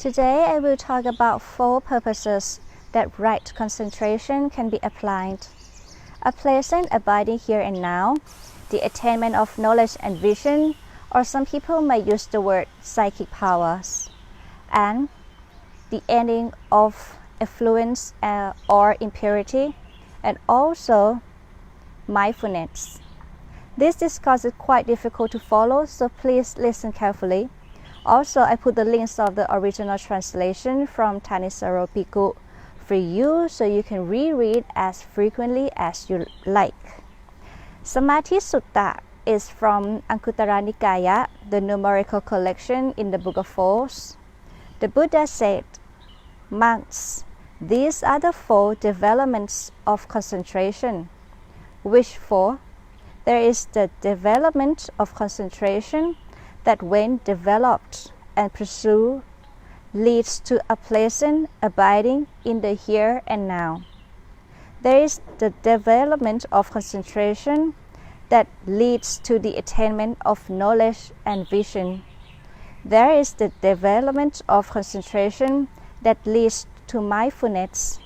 Today I will talk about 4 purposes that right concentration can be applied. A pleasant abiding here and now, the attainment of knowledge and vision, or some people may use the word psychic powers, and the ending of effluence or impurity, and also mindfulness. This discourse is quite difficult to follow, so please listen carefully. Also, I put the links of the original translation from Thanissaro Bhikkhu for you, so you can reread as frequently as you like. Samadhi Sutta is from Anguttara Nikaya, the numerical collection in the Book of Force. The Buddha said, "Monks, these are the 4 developments of concentration." Which 4? There is the development of concentration that when developed and pursued leads to a pleasant abiding in the here and now. There is the development of concentration that leads to the attainment of knowledge and vision. There is the development of concentration that leads to mindfulness.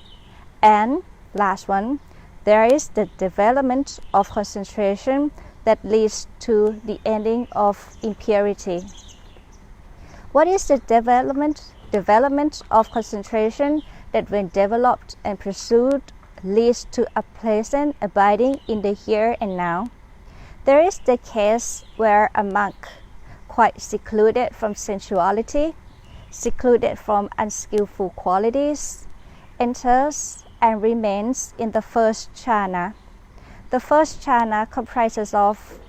And last one, there is the development of concentration that leads to the ending of impurity. What is the development of concentration that when developed and pursued leads to a pleasant abiding in the here and now? There is the case where a monk, quite secluded from sensuality, secluded from unskillful qualities, enters and remains in the first jhana. The first jhana comprises of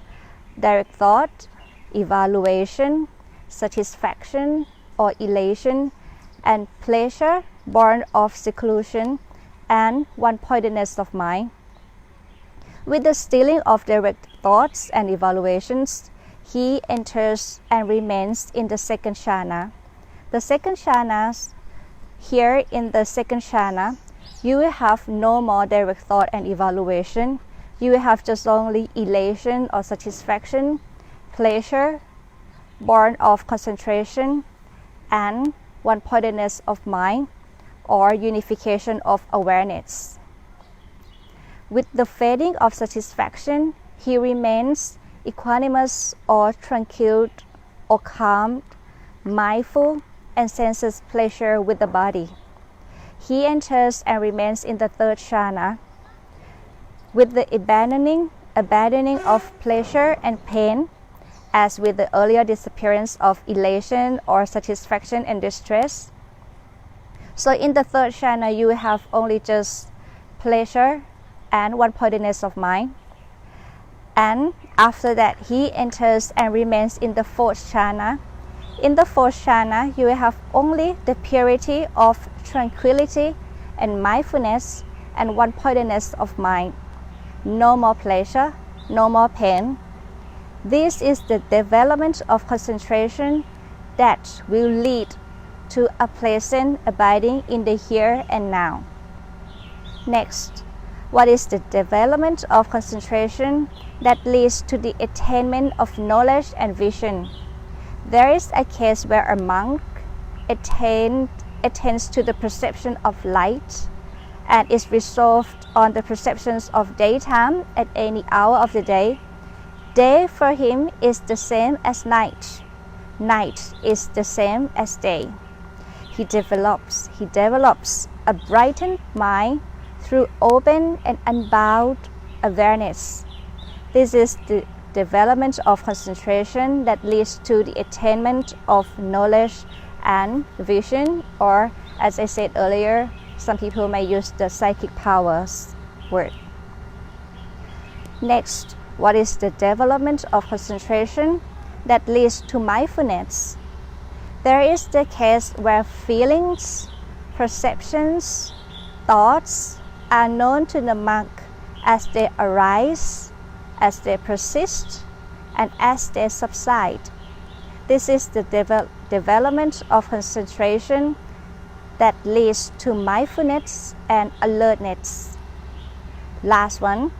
direct thought, evaluation, satisfaction or elation, and pleasure born of seclusion and one-pointedness of mind. With the stilling of direct thoughts and evaluations, he enters and remains in the second jhana. The second jhana, here in the second jhana, you will have no more direct thought and evaluation. You will have just only elation or satisfaction, pleasure, born of concentration, and one-pointedness of mind, or unification of awareness. With the fading of satisfaction, he remains equanimous or tranquil or calm, mindful, and senses pleasure with the body. He enters and remains in the third jhana. With the abandoning of pleasure and pain, as with the earlier disappearance of elation or satisfaction and distress. So in the third jhana, you have only just pleasure and one-pointedness of mind. And after that, he enters and remains in the fourth jhana. In the fourth jhana, you will have only the purity of tranquility and mindfulness and one-pointedness of mind. No more pleasure, no more pain. This is the development of concentration that will lead to a pleasant abiding in the here and now. Next, what is the development of concentration that leads to the attainment of knowledge and vision? There is a case where a monk attains to the perception of light and is resolved on the perceptions of daytime at any hour of the day. Day for him is the same as night. Night is the same as day. He develops a brightened mind through open and unbound awareness. This is the development of concentration that leads to the attainment of knowledge and vision, or as I said earlier, some people may use the psychic powers word. Next, what is the development of concentration that leads to mindfulness? There is the case where feelings, perceptions, thoughts are known to the monk as they arise, as they persist, and as they subside. This is the development of concentration that leads to mindfulness and alertness. Last one,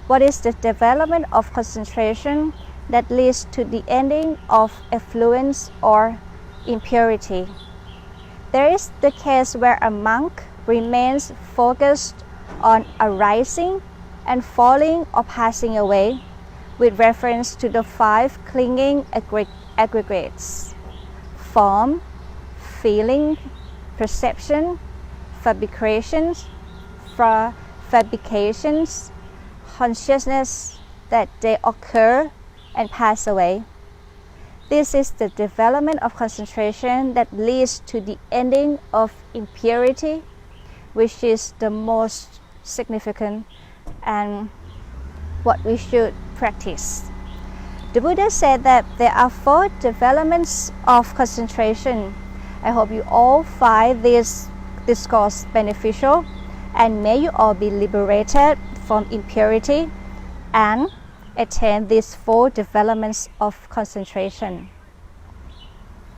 what is the development of concentration that leads to the ending of effluence or impurity? There is the case where a monk remains focused on arising and falling or passing away with reference to the 5 clinging aggregates: form, feeling, perception, fabrications, consciousness, that they occur and pass away. This is the development of concentration that leads to the ending of impurity, which is the most significant and what we should practice. The Buddha said that there are 4 developments of concentration. I hope you all find this discourse beneficial, and may you all be liberated from impurity and attain these 4 developments of concentration.